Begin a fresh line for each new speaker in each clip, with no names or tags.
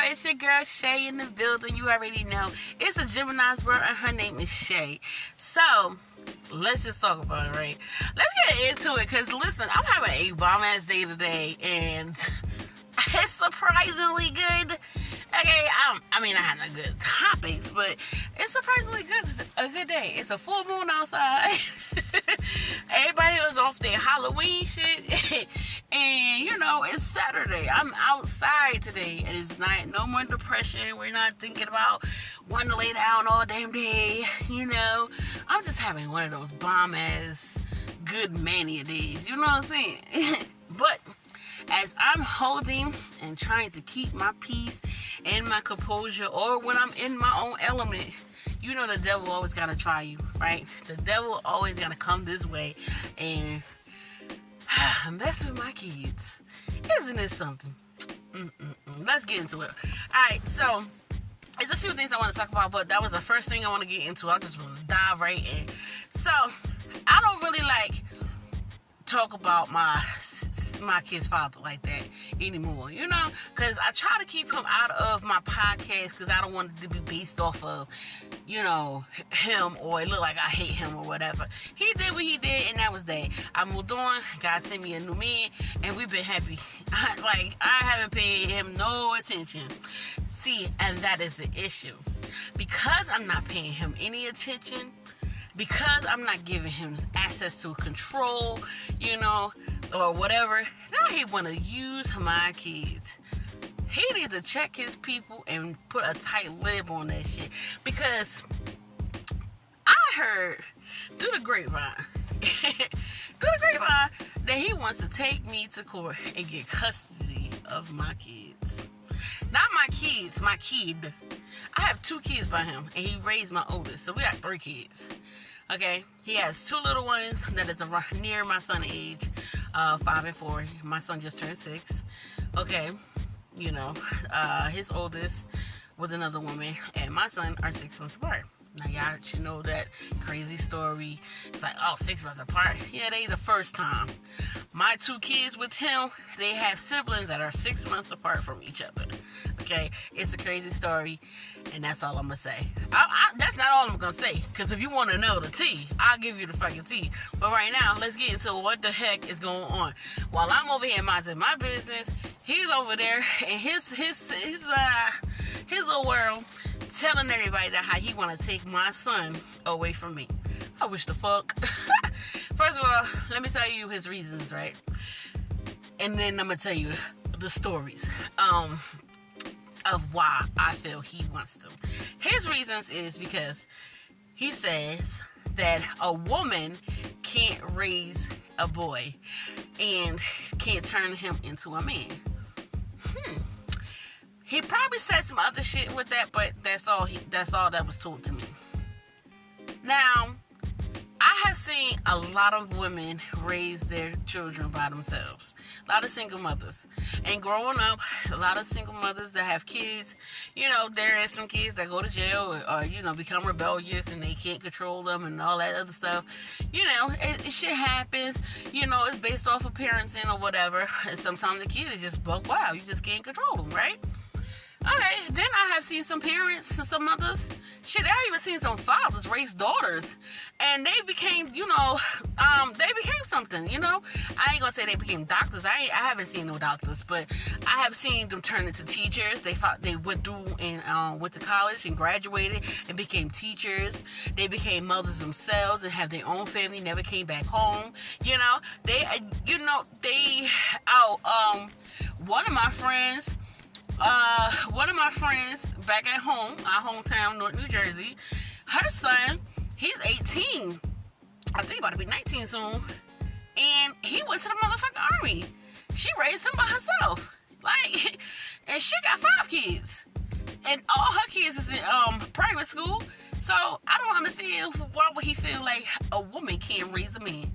It's your girl Shay in the building. You already know. It's a Gemini's world and her name is Shay. So, let's just talk about it, right? Let's get into it, because listen, I'm having a bomb-ass day today, and it's surprisingly good. Okay, I mean, I had no good topics, but it's surprisingly good. A good day. It's a full moon outside. Everybody was off their Halloween shit. And, you know, it's Saturday. I'm outside today. And it's not no more depression. We're not thinking about wanting to lay down all damn day. You know, I'm just having one of those bomb-ass good mania days. You know what I'm saying? But as I'm holding and trying to keep my peace and my composure, or when I'm in my own element, you know the devil always gotta try you, right? The devil always gotta come this way and mess with my kids. Isn't it something? Let's get into it. Alright, so there's a few things I want to talk about, but that was the first thing I want to get into. I just want to dive right in. So, I don't really like talk about my kid's father like that anymore, you know, because I try to keep him out of my podcast, because I don't want it to be based off of, you know, him, or it look like I hate him or whatever. He did what he did, and that was that. I moved on. God sent me a new man, and we've been happy. I haven't paid him no attention. See, and that is the issue. Because I'm not paying him any attention, because I'm not giving him access to control, you know, or whatever, now he want to use my kids. He needs to check his people and put a tight lid on that shit. Because I heard through the grapevine, that he wants to take me to court and get custody of my kids. Not my kids, my kid. I have 2 kids by him, and he raised my oldest, so we got 3 kids. Okay, he has 2 little ones that is near my son's age, 5 and 4. My son just turned 6. Okay, you know, his oldest was another woman, and my son are 6 months apart. Now, y'all should know that crazy story. It's like, oh, 6 months apart? Yeah, they the first time. My 2 kids with him, they have siblings that are 6 months apart from each other. Okay? It's a crazy story, and that's all I'm going to say. That's not all I'm going to say, because if you want to know the tea, I'll give you the fucking tea. But right now, let's get into what the heck is going on. While I'm over here minding my business, he's over there in his little world, telling everybody that how he want to take my son away from me. I wish the fuck. First of all, let me tell you his reasons, right? And then I'm going to tell you the stories of why I feel he wants to. His reasons is because he says that a woman can't raise a boy and can't turn him into a man. He probably said some other shit with that, but that's all that was told to me. Now, I have seen a lot of women raise their children by themselves. A lot of single mothers. And growing up, a lot of single mothers that have kids, you know, there are some kids that go to jail or you know, become rebellious and they can't control them and all that other stuff. You know, it shit happens. You know, it's based off of parenting or whatever. And sometimes the kid is just buck wild. You just can't control them, right? Okay, then I have seen some parents and some mothers, shit, I even seen some fathers raise daughters, and they became, you know, they became something, you know. I ain't gonna say they became doctors. I haven't seen no doctors, but I have seen them turn into teachers. They went through and went to college and graduated and became teachers. They became mothers themselves and have their own family, never came back home, you know. One of my friends back at home, our hometown, North New Jersey, her son, he's 18. I think about to be 19 soon. And he went to the motherfucking army. She raised him by herself. Like, and she got 5 kids. And all her kids is in private school. So I don't understand why would he feel like a woman can't raise a man.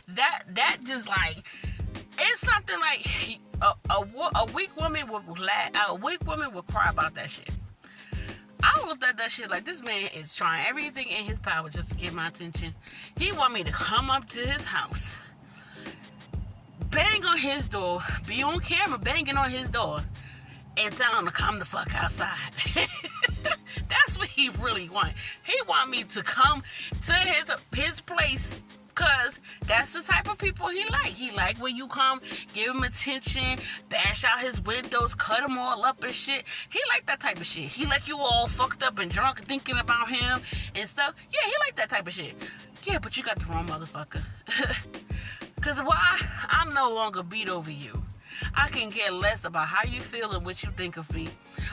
That just like, it's something like a weak woman would cry about that shit. I looked at that shit like, this man is trying everything in his power just to get my attention. He want me to come up to his house, bang on his door, be on camera banging on his door, and tell him to come the fuck outside. That's what he really want. He want me to come to his place, because that's the type of people he like. He like when you come, give him attention, bash out his windows, cut him all up and shit. He like that type of shit. He like you all fucked up and drunk thinking about him and stuff. Yeah, he like that type of shit. Yeah, but you got the wrong motherfucker. Because why? I'm no longer beat over you. I can care less about how you feel and what you think of me,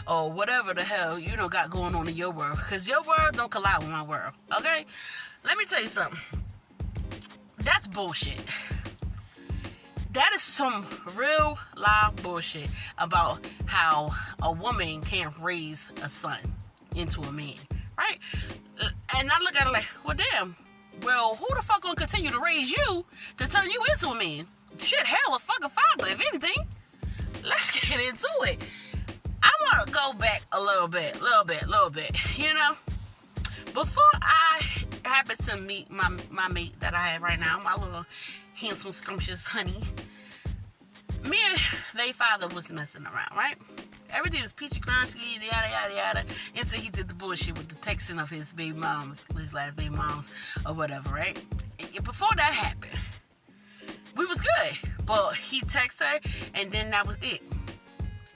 or whatever the hell you don't got going on in your world, because your world don't collide with my world, okay? Let me tell you something. That's bullshit. That is some real live bullshit about how a woman can't raise a son into a man, right? And I look at it like, well, damn, well, who the fuck gonna continue to raise you to turn you into a man? Shit, hell, a fucking father, if anything. Let's get into it. I want to go back a little bit, you know? Before I happened to meet my mate that I have right now, my little handsome, scrumptious honey, me and their father was messing around, right? Everything was peachy crunchy, yada, yada, yada, until he did the bullshit with the texting of his baby moms, his last baby moms, or whatever, right? And before that happened, we was good, but he texted her, and then that was it.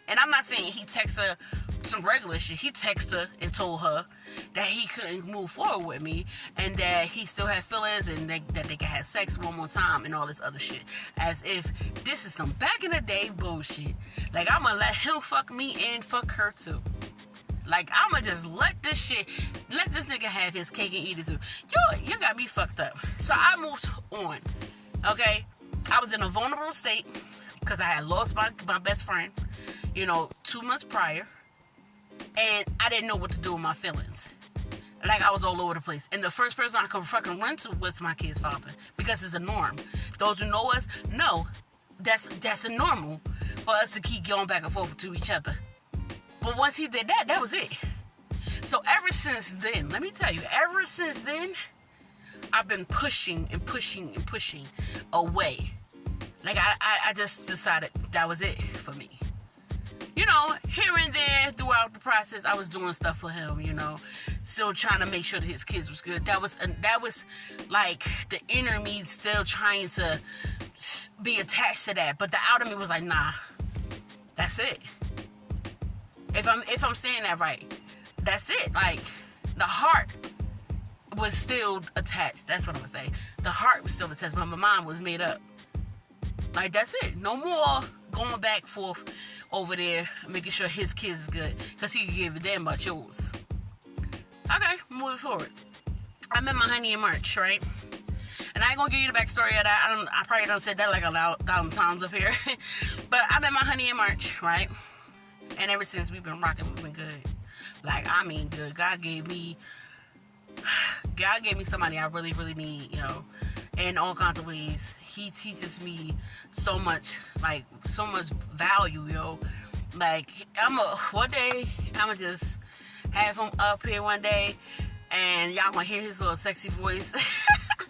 And I'm not saying he texted her some regular shit. He texted her and told her that he couldn't move forward with me, and that he still had feelings, and that they could have sex one more time, and all this other shit. As if this is some back in the day bullshit. Like, I'm gonna let him fuck me and fuck her too. Like, I'm gonna just let this nigga have his cake and eat it too. You got me fucked up. So I moved on, okay? I was in a vulnerable state because I had lost my best friend, 2 months prior. And I didn't know what to do with my feelings. Like, I was all over the place. And the first person I could fucking run to was my kid's father. Because it's a norm. Those who know us know that's a normal for us to keep going back and forth to each other. But once he did that, that was it. So ever since then, let me tell you, I've been pushing away. Like, I just decided that was it for me. Here and there throughout the process, I was doing stuff for him, still trying to make sure that his kids was good. That was like the inner me still trying to be attached to that. But the outer me was like, nah, that's it. If I'm saying that right, that's it. Like, the heart was still attached. That's what I'm gonna say. The heart was still attached, but my mind was made up. Like, that's it. No more going back and forth over there, making sure his kids is good, because he can give a damn about yours. Okay, moving forward. I met my honey in March, right? And I ain't gonna give you the backstory of that. I probably done said that like 1,000 times up here. But I met my honey in March, right? And ever since, we've been rocking, we've been good. Like, I mean good. God gave me somebody I really, really need, in all kinds of ways. He teaches me so much value, yo. Like, one day, I'ma just have him up here one day, and y'all gonna hear his little sexy voice.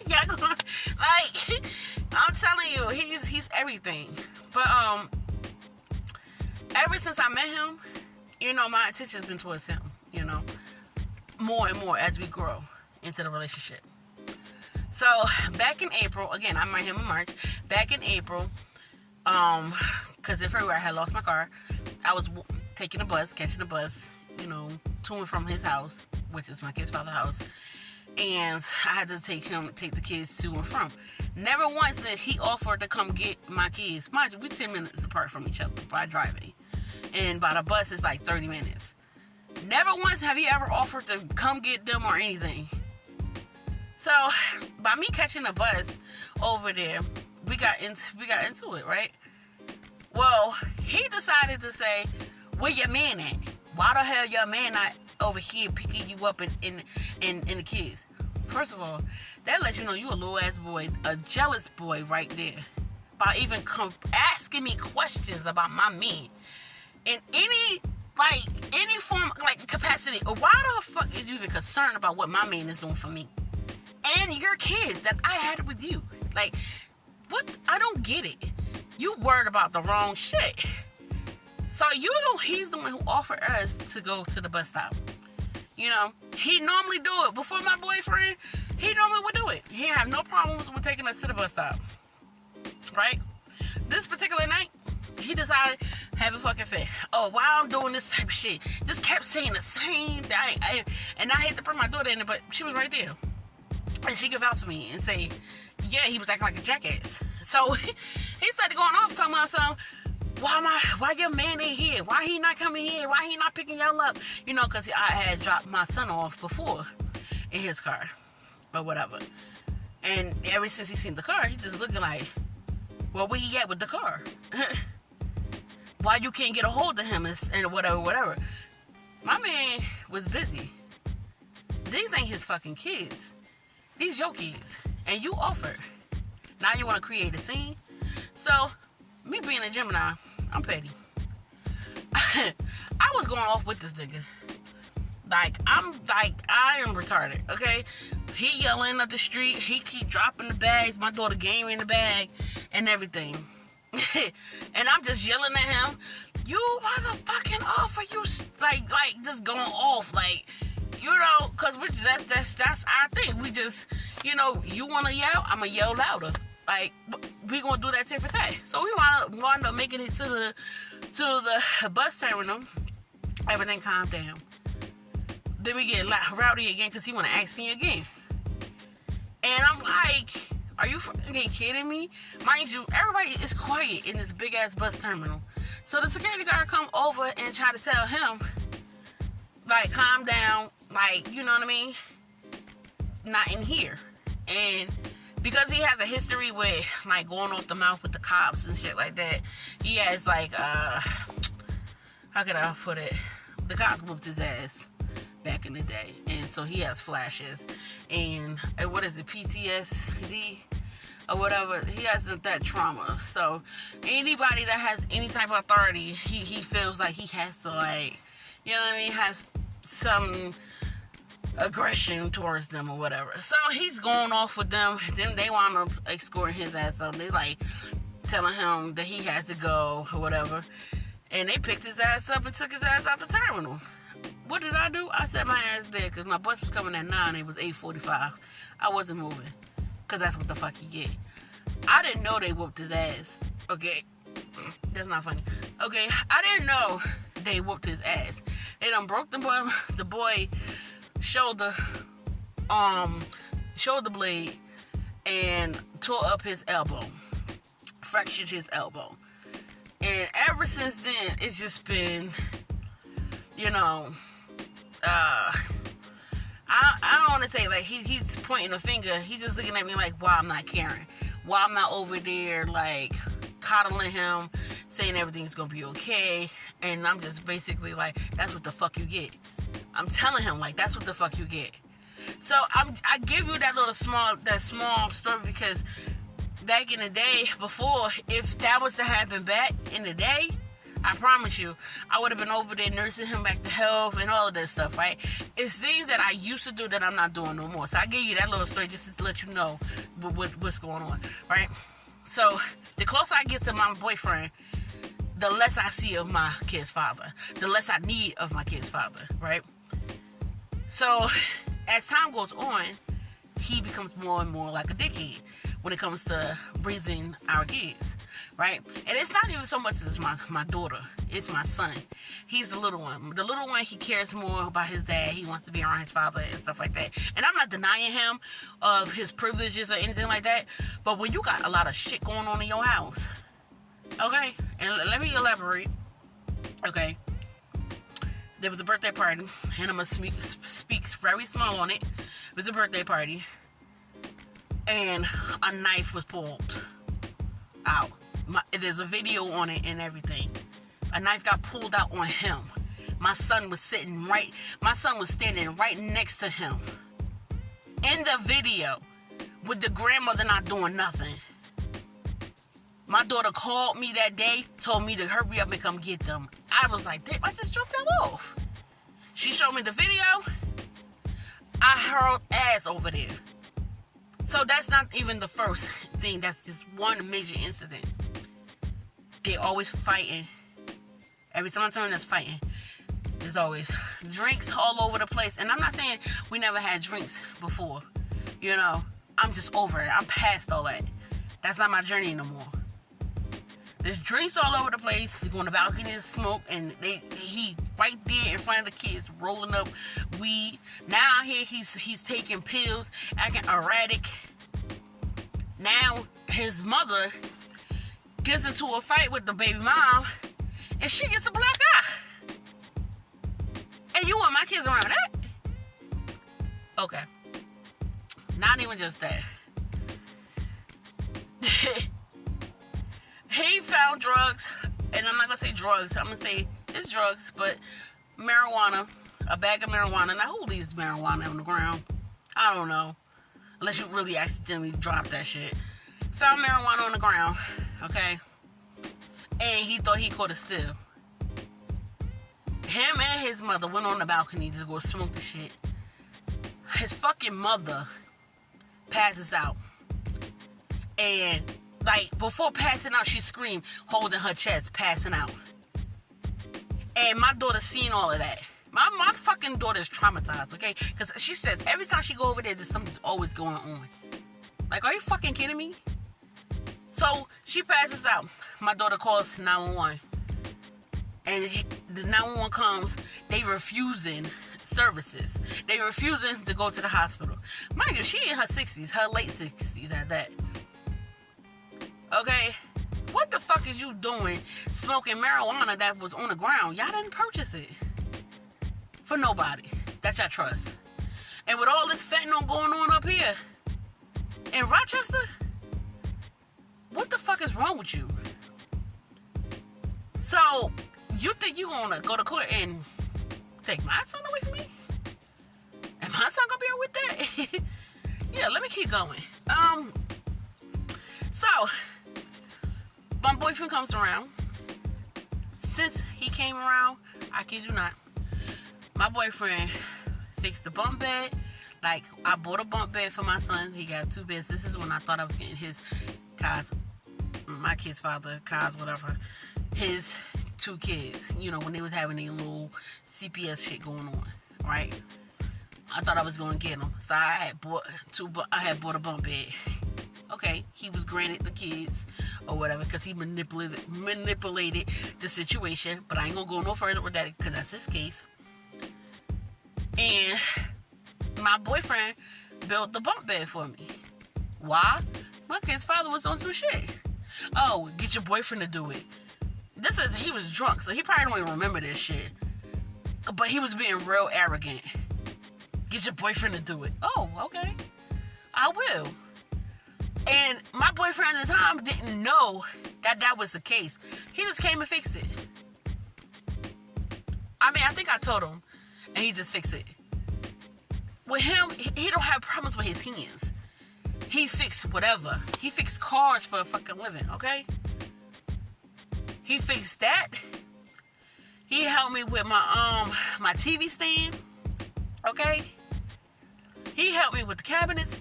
Y'all gonna, like, I'm telling you, he's everything. But, ever since I met him, my attention's been towards him, more and more as we grow into the relationship. So, back in April, again, I met him in March. Back in April, because in February I had lost my car, I was catching a bus, to and from his house, which is my kid's father's house, and I had to take the kids to and from. Never once did he offer to come get my kids. Mind you, we're 10 minutes apart from each other by driving, and by the bus it's like 30 minutes. Never once have he ever offered to come get them or anything. So, by me catching a bus over there, we got into it, right? Well, he decided to say, where your man at? Why the hell your man not over here picking you up in the kids? First of all, that lets you know you a little ass boy, a jealous boy right there. By even asking me questions about my man. In any form, capacity. Why the fuck is you even concerned about what my man is doing for me? And your kids that I had with you. Like, what? I don't get it. You worried about the wrong shit. So, So he's the one who offered us to go to the bus stop. You know, he normally do it. Before my boyfriend, he normally would do it. He have no problems with taking us to the bus stop. Right? This particular night, he decided have a fucking fit. Oh, while I'm doing this type of shit, just kept saying the same thing. And I hate to bring my daughter in it, but she was right there. And she could vouch for me and say, yeah, he was acting like a jackass. So he started going off talking about something. Why your man ain't here? Why he not coming here? Why he not picking y'all up? You know, because I had dropped my son off before in his car or whatever. And ever since he seen the car, he just looking like, well, where he at with the car? Why you can't get a hold of him and whatever. My man was busy. These ain't his fucking kids. These your kids. And you offered. Now you want to create a scene? So, me being a Gemini, I'm petty. I was going off with this nigga. I am retarded, okay? He yelling up the street. He keep dropping the bags. My daughter gave me the bag and everything. And I'm just yelling at him. You motherfucking offer, you like just going off, like, you know, cause that's our thing. We just, you know, you wanna yell, I'ma yell louder. Like, we gonna do that tit for tat. So we wound up making it to the bus terminal. Everything calmed down. Then we get rowdy again because he wanna ask me again. And I'm like, are you fucking kidding me? Mind you, everybody is quiet in this big ass bus terminal. So the security guard come over and try to tell him, like, calm down, like, you know what I mean? Not in here. And because he has a history with, like, going off the mouth with the cops and shit like that, he has, like, how could I put it? The cops whooped his ass back in the day. And so he has flashes. And what is it, PTSD? Or whatever, he has that trauma. So anybody that has any type of authority, he feels like he has to, like, you know what I mean, have some aggression towards them or whatever. So he's going off with them. Then they want to escort his ass up. They like telling him that he has to go or whatever. And they picked his ass up and took his ass out the terminal. What did I do? I sat my ass there because my bus was coming at 9. It was 8:45. I wasn't moving. Because that's what the fuck he get. I didn't know they whooped his ass. Okay. That's not funny. Okay. I didn't know they whooped his ass. They done broke the boy shoulder blade and tore up his elbow. Fractured his elbow. And ever since then, it's just been, you know, I don't want to say, like, he's pointing a finger. He's just looking at me like, why I'm not caring. Why I'm not over there, like, coddling him, saying everything's going to be okay. And I'm just basically like, that's what the fuck you get. I'm telling him, like, that's what the fuck you get. So I give you that small story because back in the day, before, if that was to happen back in the day, I promise you, I would have been over there nursing him back to health and all of that stuff, right? It's things that I used to do that I'm not doing no more. So I gave you that little story just to let you know what's going on, right? So the closer I get to my boyfriend, the less I see of my kid's father. The less I need of my kid's father, right? So as time goes on, he becomes more and more like a dickhead when it comes to raising our kids, right? And it's not even so much as my daughter. It's my son. He's the little one. The little one, he cares more about his dad. He wants to be around his father and stuff like that. And I'm not denying him of his privileges or anything like that. But when you got a lot of shit going on in your house, okay? And let me elaborate, okay? There was a birthday party, and I'm going to speak very small on it. It was a birthday party. And a knife was pulled out. There's a video on it and everything. A knife got pulled out on him. My son was standing right next to him in the video with the grandmother not doing nothing. My daughter called me that day, told me to hurry up and come get them. I was like, damn, I just dropped them off. She showed me the video. I hurled ass over there. So that's not even the first thing. That's just one major incident. They always fighting Every time I turn, there's fighting. There's always drinks all over the place. And I'm not saying we never had drinks before. You know, I'm just over it. I'm past all that. That's not my journey no more. There's drinks all over the place. He's going to the balcony to smoke, and he right there in front of the kids rolling up weed. Now here he's taking pills, acting erratic. Now his mother gets into a fight with the baby mom, and she gets a black eye. And you want my kids around that? Okay. Not even just that. He found drugs, and I'm not going to say drugs. I'm going to say it's drugs, but marijuana, a bag of marijuana. Now, who leaves marijuana on the ground? I don't know. Unless you really accidentally drop that shit. Found marijuana on the ground, okay? And he thought he caught a still. Him and his mother went on the balcony to go smoke the shit. His fucking mother passes out. And like, before passing out, she screamed, holding her chest, passing out. And my daughter seen all of that. My fucking daughter's traumatized, okay? Because she says every time she go over there, there's something always going on. Like, are you fucking kidding me? So, she passes out. My daughter calls 911. And the 911 comes, they refusing services. They refusing to go to the hospital. Mind you, she in her 60s, her late 60s at that. Okay, what the fuck is you doing smoking marijuana that was on the ground? Y'all didn't purchase it for nobody that y'all trust. And with all this fentanyl going on up here in Rochester, what the fuck is wrong with you? So, you think you gonna go to court and take my son away from me? And my son gonna be with that? Yeah, let me keep going. So, my boyfriend comes around. Since he came around, I kid you not, my boyfriend fixed the bunk bed. Like, I bought a bunk bed for my son. He got 2 beds. This is when I thought I was getting my kid's father, whatever, his 2 kids. You know, when they was having a little CPS shit going on, right? I thought I was going to get them. So I had bought a bunk bed. Okay, he was granted the kids or whatever because he manipulated the situation. But I ain't gonna go no further with that because that's his case. And my boyfriend built the bunk bed for me. Why? My kid's father was on some shit. Oh, get your boyfriend to do it. He was drunk, so he probably don't even remember this shit. But he was being real arrogant. Get your boyfriend to do it. Oh, okay. I will. And my boyfriend at the time didn't know that was the case. He just came and fixed it. I mean, I think I told him, and he just fixed it. With him, he don't have problems with his hands. He fixed whatever. He fixed cars for a fucking living, okay? He fixed that. He helped me with my TV stand, okay? He helped me with the cabinets.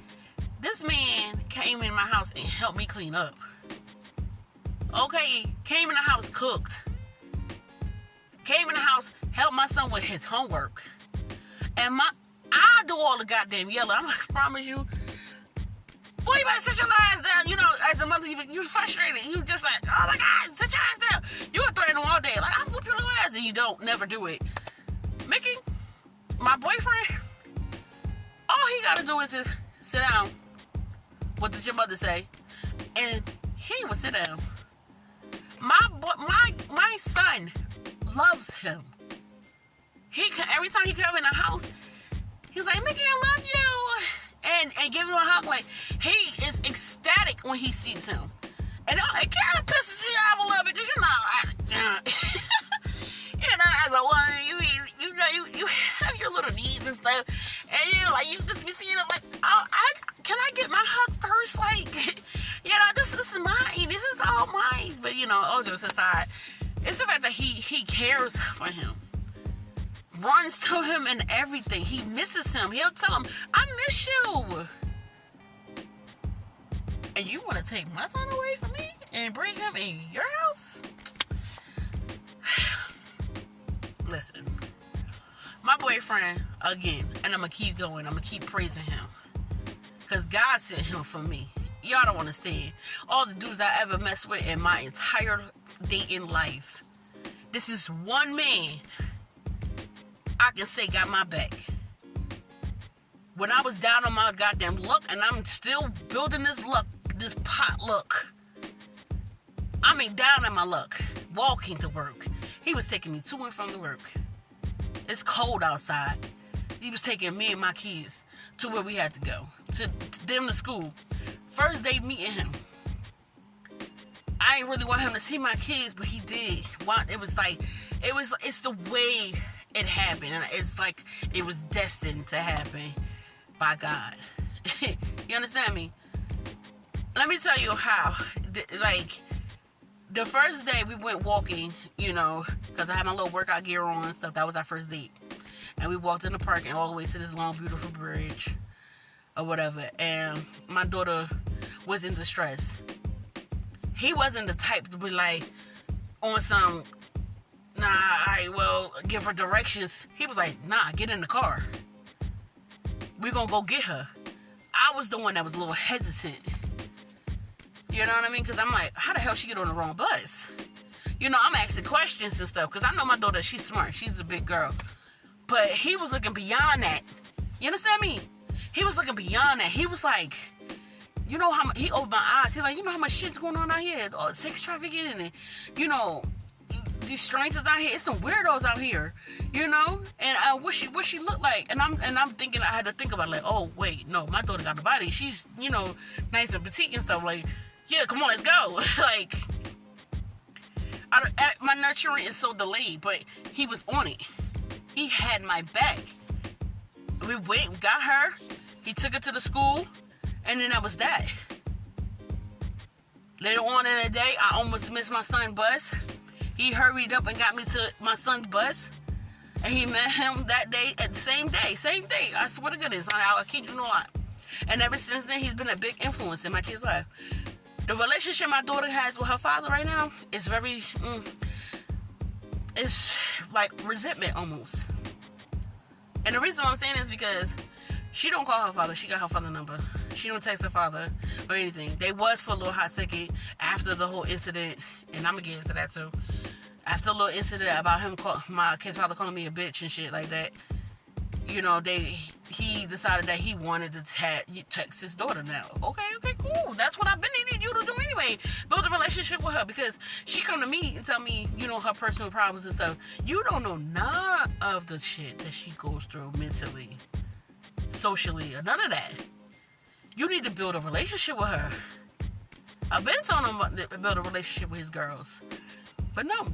This man came in my house and helped me clean up. Okay, came in the house, cooked. Came in the house, helped my son with his homework. And I do all the goddamn yelling. I promise you. Boy, you better sit your ass down. You know, as a mother, you're frustrated. You just like, oh my God, sit your ass down. You were threatening him all day. Like, I'll whoop your little ass. And you don't, never do it. Mickey, my boyfriend, all he got to do is just sit down. What did your mother say? And he would sit down. My son loves him. Every time he come in the house, he's like, Mickey, I love you. And give him a hug. Like, he is ecstatic when he sees him. And it kind of pisses me off a little bit. Because you know, as a woman, you have your little needs and stuff. And you just be seeing him like, can I get my hug first? Like, this is mine. This is all mine. But, all jokes aside, it's the fact that he cares for him. Runs to him and everything. He misses him. He'll tell him, I miss you. And you want to take my son away from me and bring him in your house? listen. My boyfriend, again, and I'm going to keep going. I'm going to keep praising him. Because God sent him for me. Y'all don't understand. All the dudes I ever messed with in my entire dating life. This is one man I can say got my back. When I was down on my goddamn luck, and I'm still building this luck, this pot luck. I mean, down on my luck. Walking to work. He was taking me to and from the work. It's cold outside. He was taking me and my kids to where we had to go. To them to school. First day meeting him. I ain't really want him to see my kids, but he did. It's the way it happened. And it's like it was destined to happen by God. You understand me? Let me tell you how. The first day we went walking, because I had my little workout gear on and stuff. That was our first date. And we walked in the park and all the way to this long, beautiful bridge or whatever. And my daughter was in distress. He wasn't the type to be like on some, give her directions. He was like, get in the car. We're going to go get her. I was the one that was a little hesitant. You know what I mean? Because I'm like, how the hell she get on the wrong bus? I'm asking questions and stuff. Because I know my daughter, she's smart. She's a big girl. But he was looking beyond that. You understand me? He was looking beyond that. He was like, how much, he opened my eyes. He's like, how much shit's going on out here? Sex trafficking and, these strangers out here. It's some weirdos out here, And what she looked like. And I'm thinking, I had to think about it, like, oh, wait, no, my daughter got the body. She's, nice and petite and stuff. Like, yeah, come on, let's go. Like, my nurturing is so delayed, but he was on it. He had my back. We got her. He took her to the school, and then that was that. Later on in the day, I almost missed my son's bus. He hurried up and got me to my son's bus, and he met him that day at the same day. I swear to goodness, I kid you not. And ever since then, he's been a big influence in my kid's life. The relationship my daughter has with her father right now is very, it's like resentment almost. And the reason why I'm saying this is because she don't call her father. She got her father number. She don't text her father or anything. They was for a little hot second after the whole incident, and I'm going to get into that too. After a little incident about him, my kid's father calling me a bitch and shit like that, he decided that he wanted to text his daughter now. Okay, cool. That's what I've been needing you to do anyway. Build a relationship with her, because she come to me and tell me, her personal problems and stuff. You don't know none of the shit that she goes through mentally, socially, or none of that. You need to build a relationship with her. I've been telling him to build a relationship with his girls. But no.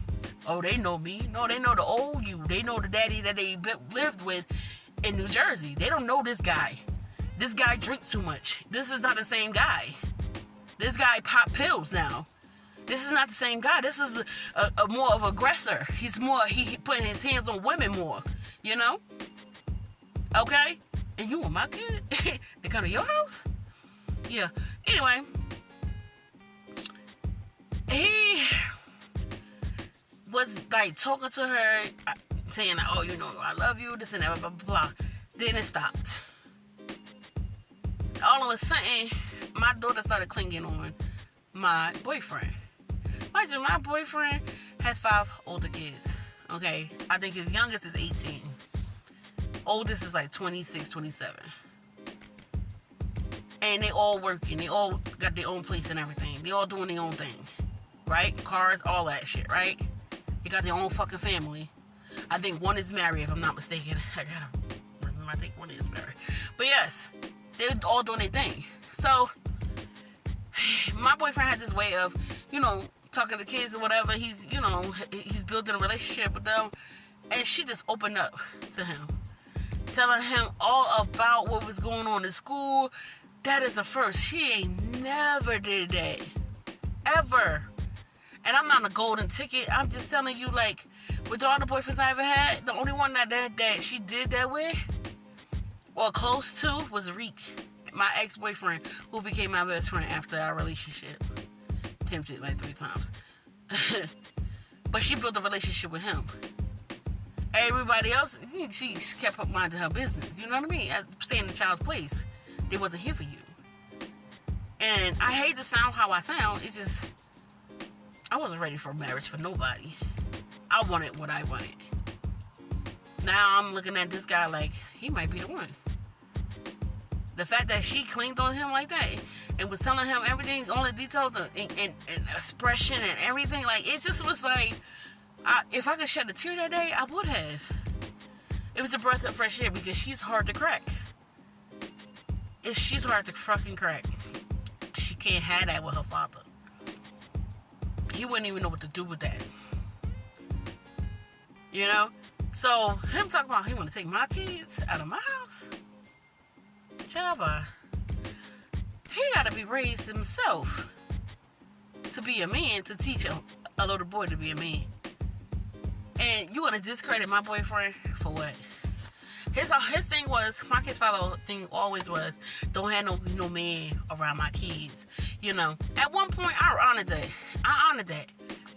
Oh, they know me. No, they know the old you. They know the daddy that they lived with in New Jersey. They don't know this guy. This guy drinks too much. This is not the same guy. This guy pop pills now. This is not the same guy. This is a more of an aggressor. He putting his hands on women more. Okay? And you and my kid? They come to your house? Yeah. Anyway. He was like talking to her, saying, oh, I love you, this and that, blah, blah, blah. Then it stopped. All of a sudden, my daughter started clinging on my boyfriend. Mind you, my boyfriend has 5 older kids. Okay? I think his youngest is 18. Oldest is like 26, 27. And they all working. They all got their own place and everything. They all doing their own thing. Right? Cars, all that shit, right? They got their own fucking family. I think one is married, if I'm not mistaken. I think one is married. But yes, they're all doing their thing. So, my boyfriend had this way of, talking to kids or whatever. He's building a relationship with them. And she just opened up to him. Telling him all about what was going on in school. That is a first. She ain't never did that. Ever. And I'm not a golden ticket. I'm just telling you, like, with all the boyfriends I ever had, the only one that she did that with, or close to, was Reek, my ex-boyfriend, who became my best friend after our relationship. Tempted like 3 times. But she built a relationship with him. Everybody else, she kept up minding her business. You know what I mean? Staying in the child's place. They wasn't here for you. And I hate to sound how I sound. It's just, I wasn't ready for marriage for nobody. I wanted what I wanted. Now I'm looking at this guy like, he might be the one. The fact that she clinged on him like that and was telling him everything, all the details and expression and everything, like, it just was like, if I could shed a tear that day, I would have. It was a breath of fresh air because she's hard to crack. She's hard to fucking crack. She can't have that with her father. He wouldn't even know what to do with that. You know? So, him talking about he want to take my kids out of my house? Jabba. He got to be raised himself to be a man, to teach a little boy to be a man. And you want to discredit my boyfriend for what? His thing was, my kid's father thing always was, don't have no man around my kids. You know, at one point, I honored that.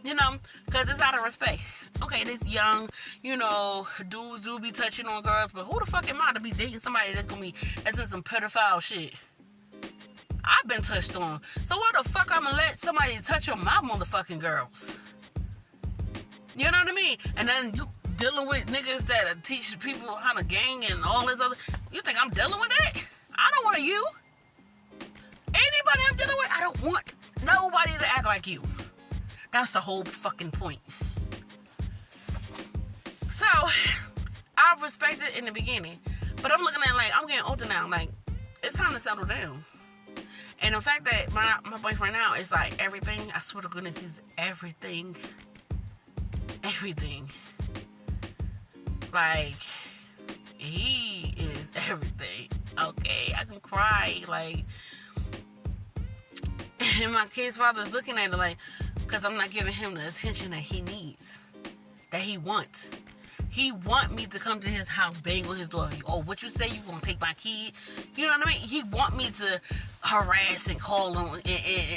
You know, because it's out of respect. Okay, this young, you know, dudes do be touching on girls, but who the fuck am I to be dating somebody that's in some pedophile shit? I've been touched on. So why the fuck I'm gonna let somebody touch on my motherfucking girls? You know what I mean? And then you dealing with niggas that teach people how to gang and all this other. You think I'm dealing with that? I don't want you. Anybody I'm dealing with, I don't want nobody to act like you. That's the whole fucking point. So, I respect it in the beginning. But I'm looking at it like, I'm getting older now. Like, it's time to settle down. And the fact that my boyfriend now is like everything. I swear to goodness, he's everything. Everything. Like, he is everything. Okay, I can cry. Like, and my kid's father's looking at it like, because I'm not giving him the attention that he needs, that he wants. He want me to come to his house, bang on his door. Oh, what you say? You gonna take my kid? You know what I mean? He want me to harass and call him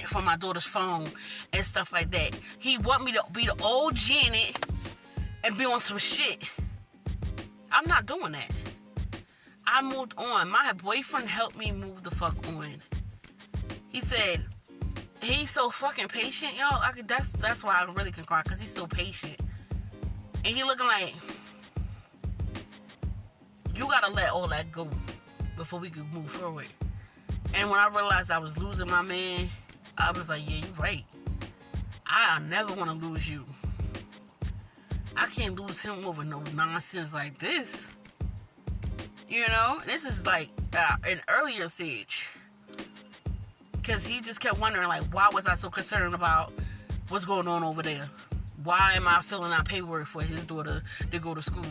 from my daughter's phone and stuff like that. He want me to be the old Janet and be on some shit. I'm not doing that. I moved on. My boyfriend helped me move the fuck on. He said, he's so fucking patient, yo. That's why I really can cry, because he's so patient. And he looking like, you gotta let all that go before we can move forward. And when I realized I was losing my man, I was like, yeah, you're right. I never want to lose you. I can't lose him over no nonsense like this. You know? This is like an earlier stage. Because he just kept wondering, like, why was I so concerned about what's going on over there? Why am I filling out paperwork for his daughter to go to school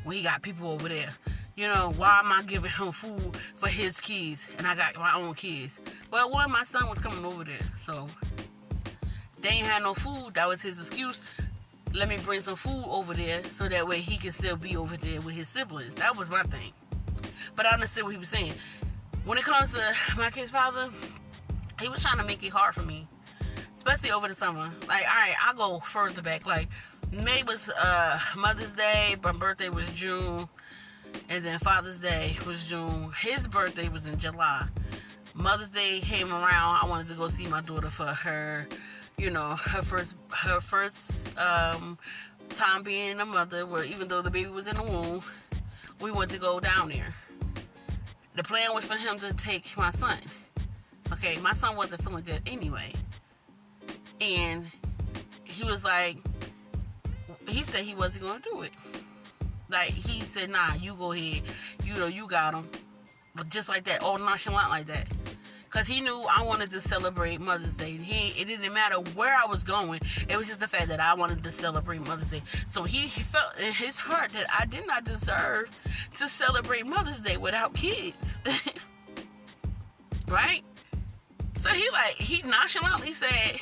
when he got people over there? You know, why am I giving him food for his kids and I got my own kids? Well, one, my son was coming over there, so they ain't had no food. That was his excuse. Let me bring some food over there so that way he can still be over there with his siblings. That was my thing. But I understood what he was saying. When it comes to my kid's father, he was trying to make it hard for me, especially over the summer. Like, all right, I'll go further back. Like, May was Mother's Day. My birthday was June. And then Father's Day was June. His birthday was in July. Mother's Day came around. I wanted to go see my daughter for her, you know, her first time being a mother, where even though the baby was in the womb, we wanted to go down there. The plan was for him to take my son. Okay, my son wasn't feeling good anyway. And he was like, he said he wasn't going to do it. Like, he said, nah, you go ahead. You know, you got him. But just like that, all nonchalant like that. Because he knew I wanted to celebrate Mother's Day. It didn't matter where I was going. It was just the fact that I wanted to celebrate Mother's Day. So he felt in his heart that I did not deserve to celebrate Mother's Day without kids. Right? So he nonchalantly said,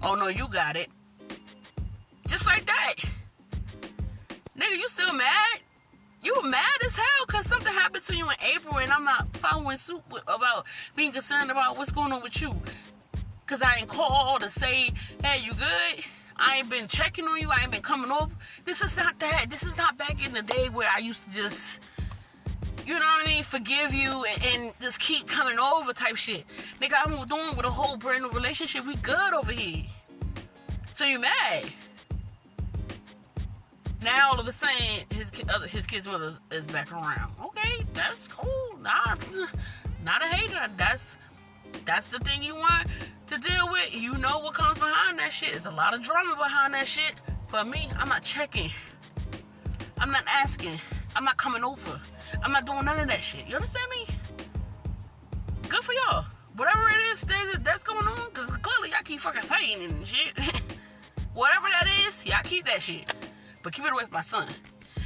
oh no, you got it. Just like that. Nigga, you still mad? You were mad as hell because something happened to you in April and I'm not following suit about being concerned about what's going on with you. Because I didn't call to say, hey, you good? I ain't been checking on you. I ain't been coming over. This is not that. This is not back in the day where I used to just, you know what I mean, forgive you and just keep coming over type shit. Nigga, I'm doing with a whole brand new relationship. We good over here. So you mad? Now all of a sudden his kid's mother is back around. Okay, that's cool. Nah, not a hater. That's the thing you want to deal with. You know what comes behind that shit. There's a lot of drama behind that shit. But me, I'm not checking. I'm not asking. I'm not coming over. I'm not doing none of that shit. You understand me? Good for y'all. Whatever it is that's going on, because clearly y'all keep fucking fighting and shit. Whatever that is, y'all keep that shit. But keep it away from my son.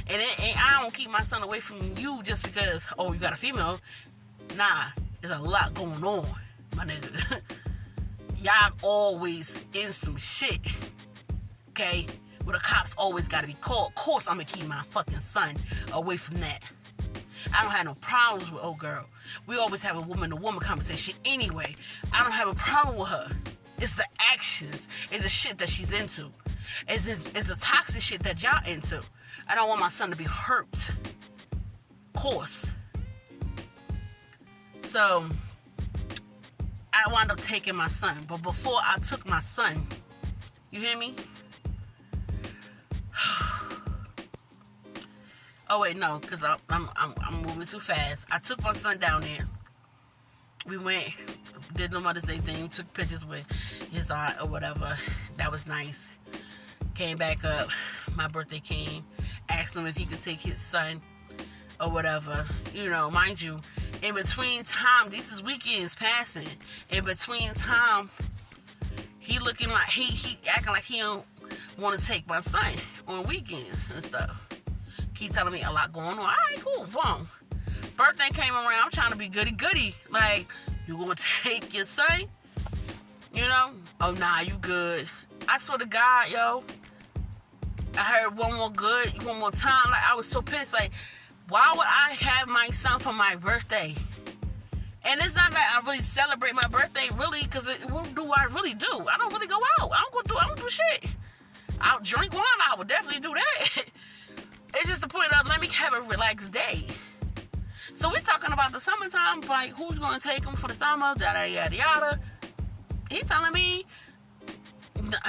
And I don't keep my son away from you just because, oh, you got a female. Nah, there's a lot going on, my nigga. Y'all always in some shit. Okay? Well, the cops always gotta be called. Of course, I'm gonna keep my fucking son away from that. I don't have no problems with old girl. We always have a woman-to-woman conversation anyway. I don't have a problem with her. It's the actions. It's the shit that she's into. It's the toxic shit that y'all into. I don't want my son to be hurt. Of course. So, I wound up taking my son. But before I took my son, you hear me? Oh wait, no, because I'm moving too fast. I took my son down there. We went, did the Mother's Day thing, took pictures with his aunt or whatever. That was nice. Came back up. My birthday came. Asked him if he could take his son or whatever. You know, mind you, in between time, this is weekends passing. In between time, he looking like he acting like he don't want to take my son on weekends and stuff. Keep telling me a lot going on. All right, cool, boom. Birthday came around. I'm trying to be goody. Like, you gonna take your son? You know? Oh, nah, you good. I swear to God, yo. I heard one more time. Like, I was so pissed. Like, why would I have my son for my birthday? And it's not that I really celebrate my birthday, really, because what do I really do? I don't really go out. I don't do shit. I'll drink wine. I would definitely do that. It's just the point of, let me have a relaxed day. So we're talking about the summertime, like, who's going to take him for the summer, yada, yada, yada. He's telling me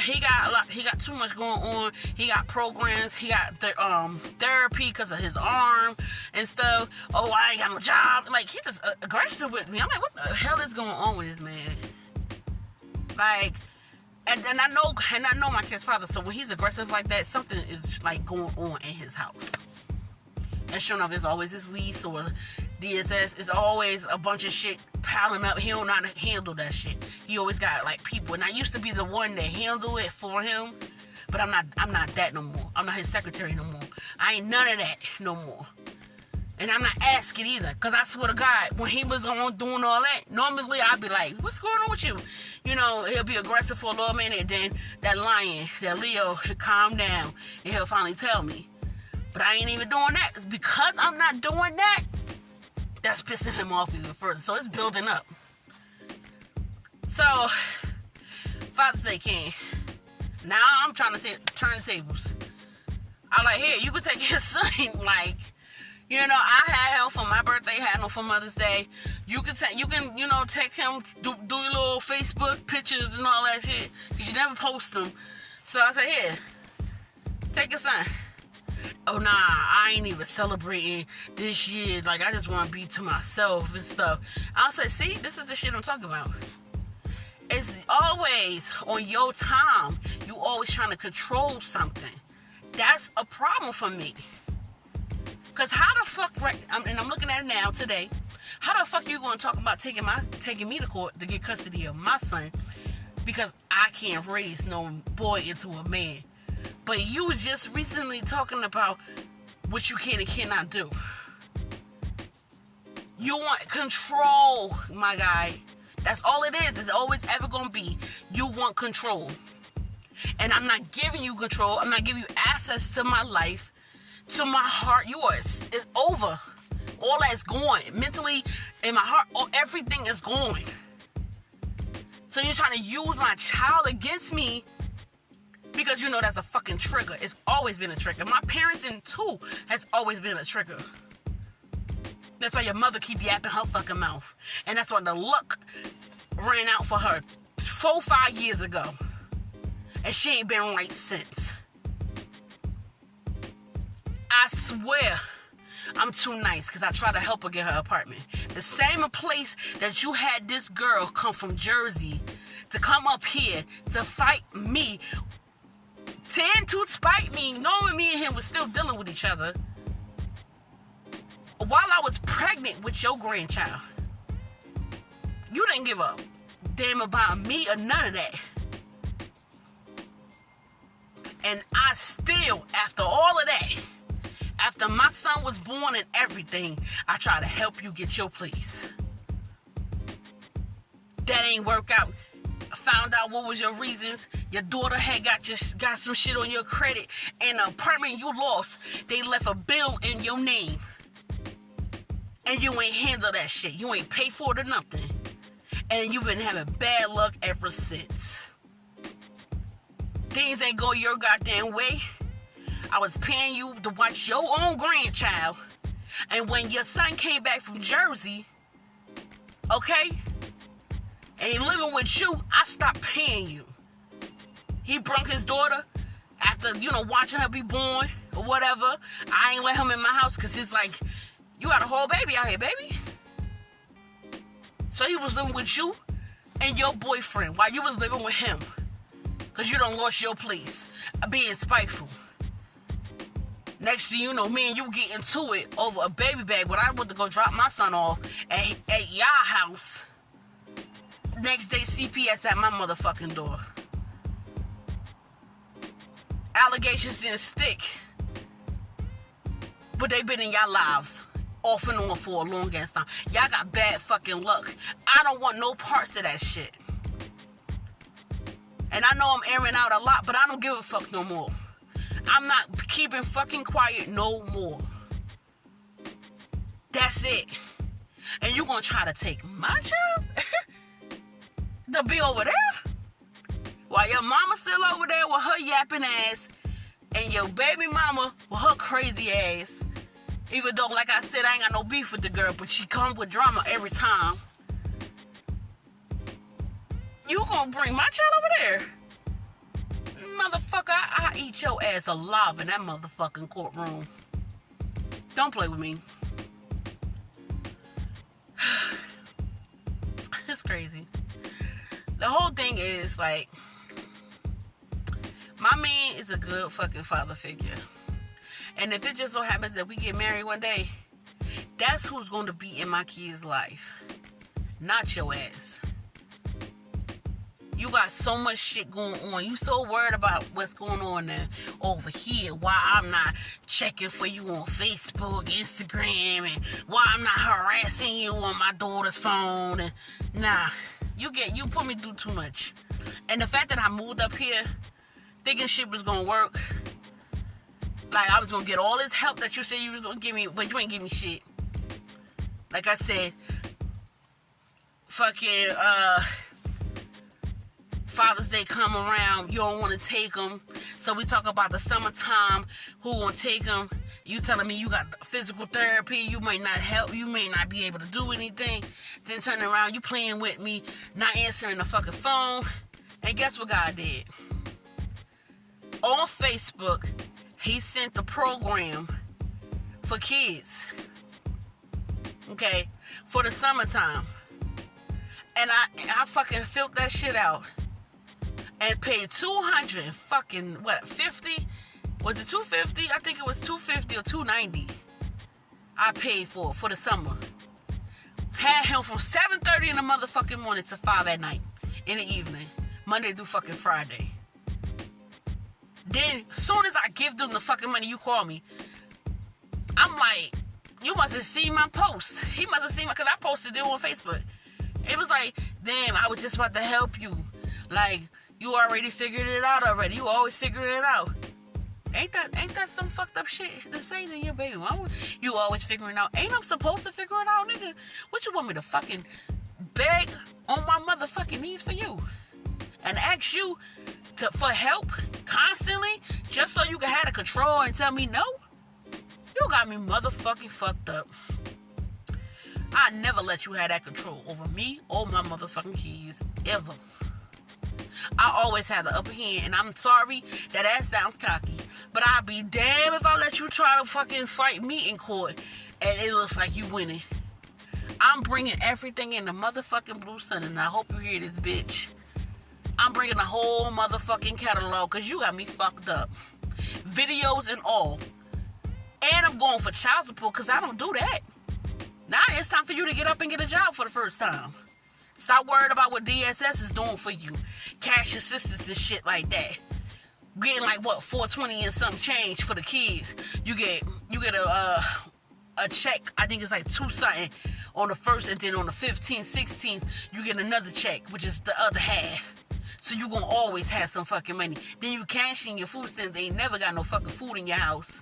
he got too much going on. He got programs. He got therapy because of his arm and stuff. Oh, I ain't got no job. Like, he's just aggressive with me. I'm like, what the hell is going on with this man? Like, and I know my kid's father. So when he's aggressive like that, something is like going on in his house. And sure enough, it's always his lease or DSS. It's always a bunch of shit piling up. He don't know how to handle that shit. He always got like people. And I used to be the one that handle it for him, but I'm not that no more. I'm not his secretary no more. I ain't none of that no more. And I'm not asking either, because I swear to God, when he was on doing all that, normally I'd be like, what's going on with you? You know, he'll be aggressive for a little minute, then that lion, that Leo, he'll calm down, and he'll finally tell me. But I ain't even doing that. Because I'm not doing that, that's pissing him off even further. So it's building up. So, Father's Day came. Now I'm trying to turn the tables. I'm like, here, you can take your son, like, you know, I had him for my birthday, had him for Mother's Day. You can, you know, take him, do your little Facebook pictures and all that shit, because you never post them. So I said, here, take your son. Oh, nah, I ain't even celebrating this year. Like, I just want to be to myself and stuff. I said, see, this is the shit I'm talking about. It's always on your time. You always trying to control something. That's a problem for me. Because how the fuck, and I'm looking at it now today, how the fuck you going to talk about taking me to court to get custody of my son because I can't raise no boy into a man? But you were just recently talking about what you can and cannot do. You want control, my guy. That's all it is. It's always ever going to be. You want control. And I'm not giving you control. I'm not giving you access to my life, to my heart. Yours. It's over. All that's going. Mentally, in my heart, everything is going. So you're trying to use my child against me Because you know that's a fucking trigger. It's always been a trigger. My parents in too has always been a trigger. That's why your mother keep yapping her fucking mouth. And that's why the luck ran out for her 4-5 years ago. And she ain't been right since. I swear I'm too nice because I tried to help her get her apartment. The same place that you had this girl come from Jersey to come up here to fight me, to spite me, knowing me and him was still dealing with each other while I was pregnant with your grandchild. You didn't give a damn about me or none of that. And I still, after all of that, after my son was born and everything, I tried to help you get your place. That ain't work out. I found out what was your reasons. Your daughter had got some shit on your credit, and the apartment you lost, they left a bill in your name. And you ain't handle that shit. You ain't pay for it or nothing. And you been having bad luck ever since. Things ain't go your goddamn way. I was paying you to watch your own grandchild. And when your son came back from Jersey, okay, and he living with you, I stopped paying you. He brung his daughter after, watching her be born or whatever. I ain't let him in my house because it's like, you got a whole baby out here, baby. So he was living with you and your boyfriend while you was living with him. Because you done lost your place. Being spiteful. Next thing you know, me and you get into it over a baby bag when I went to go drop my son off at y'all house. Next day, CPS at my motherfucking door. Allegations didn't stick. But they been in y'all lives. Off and on for a long ass time. Y'all got bad fucking luck. I don't want no parts of that shit. And I know I'm airing out a lot, but I don't give a fuck no more. I'm not keeping fucking quiet no more. That's it. And you gonna try to take my job? To be over there? While your mama still over there with her yapping ass, and your baby mama with her crazy ass. Even though, like I said, I ain't got no beef with the girl, but she comes with drama every time. You gonna bring my child over there? Motherfucker, I eat your ass alive in that motherfucking courtroom. Don't play with me. It's crazy. The whole thing is, like, my man is a good fucking father figure. And if it just so happens that we get married one day, that's who's going to be in my kid's life. Not your ass. You got so much shit going on. You so worried about what's going on there over here. Why I'm not checking for you on Facebook, Instagram, and why I'm not harassing you on my daughter's phone. And nah, you put me through too much. And the fact that I moved up here thinking shit was gonna work. Like, I was gonna get all this help that you said you was gonna give me, but you ain't give me shit. Like I said, fucking, Father's Day come around, you don't want to take them. So we talk about the summertime, who gonna take them. You telling me you got physical therapy, you may not help, you may not be able to do anything. Then turning around, you playing with me, not answering the fucking phone. And guess what God did? On Facebook, he sent the program for kids, okay, for the summertime. And I fucking filled that shit out and paid $200 fucking, what, 50? Was it $250? I think it was $250 or $290 I paid for the summer. Had him from 7:30 in the motherfucking morning to 5 at night in the evening. Monday through fucking Friday. Then, as soon as I give them the fucking money, you call me. I'm like, you must have seen my post. He must have seen my, because I posted it on Facebook. It was like, damn, I was just about to help you. Like, you already figured it out already. You always figure it out. Ain't that some fucked up shit to say to your baby mama? You always figuring it out. Ain't I supposed to figure it out, nigga? What you want me to fucking beg on my motherfucking knees for you? And ask you for help? constantly just so you can have the control and tell me no? You got me motherfucking fucked up. I never let you have that control over me or my motherfucking kids, ever. I always had the upper hand, and I'm sorry that sounds cocky, but I'd be damned if I let you try to fucking fight me in court and it looks like you winning. I'm bringing everything in the motherfucking Blue Sun, and I hope you hear this, bitch. I'm bringing the whole motherfucking catalog, because you got me fucked up. Videos and all. And I'm going for child support, because I don't do that. Now it's time for you to get up and get a job for the first time. Stop worried about what DSS is doing for you. Cash assistance and shit like that. Getting like what, $420 and some change for the kids. You get a check, I think it's like $2 something on the 1st, and then on the 15th, 16th, you get another check, which is the other half. So you gonna always have some fucking money. Then you cash in your food stamps, they ain't never got no fucking food in your house.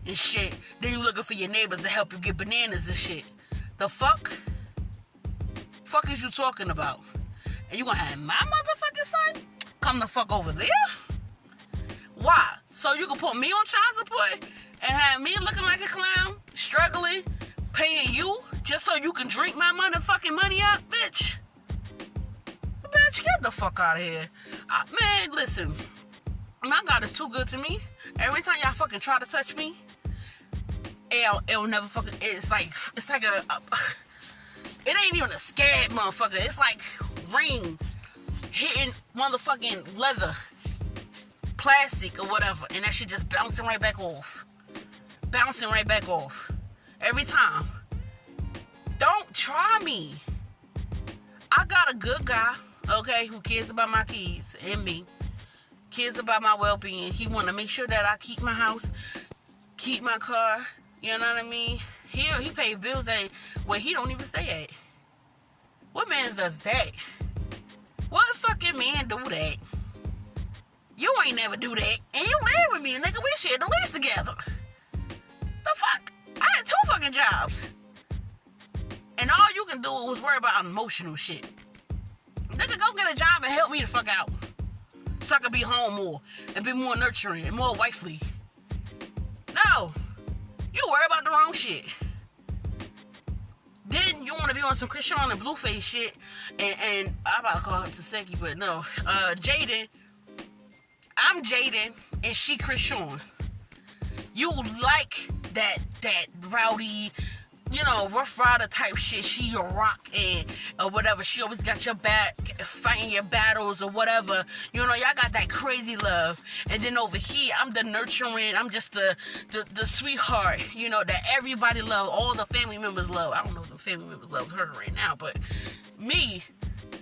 And shit. Then you looking for your neighbors to help you get bananas and shit. The fuck? Fuck is you talking about? And you gonna have my motherfucking son come the fuck over there? Why? So you can put me on child support and have me looking like a clown, struggling, paying you just so you can drink my motherfucking money up, bitch? Bitch, get the fuck out of here. Man, listen. My God is too good to me. Every time y'all fucking try to touch me, it'll never fucking, it's like it ain't even a scab, motherfucker. It's like ring hitting motherfucking leather, plastic or whatever, and that shit just bouncing right back off. Bouncing right back off. Every time. Don't try me. I got a good guy, okay, who cares about my kids and me. Cares about my well-being. He want to make sure that I keep my house, keep my car, you know what I mean? He pay bills at where he don't even stay at. What man does that? What fucking man do that? You ain't never do that. And you live with me, nigga. We shared the lease together. The fuck? I had 2 fucking jobs. And all you can do was worry about emotional shit. Nigga, go get a job and help me the fuck out. So I can be home more and be more nurturing and more wifely. No. You worry about the wrong shit. Then you want to be on some Chrissean and Blueface shit, and I'm about to call her Taseki, but no. Jaden. I'm Jaden, and she Chrissean. You like that rowdy, you know, Rough Rider type shit. She your rock and or whatever. She always got your back, fighting your battles or whatever. You know, y'all got that crazy love. And then over here, I'm the nurturing. I'm just the sweetheart, you know, that everybody love. All the family members love. I don't know if the family members love her right now, but me,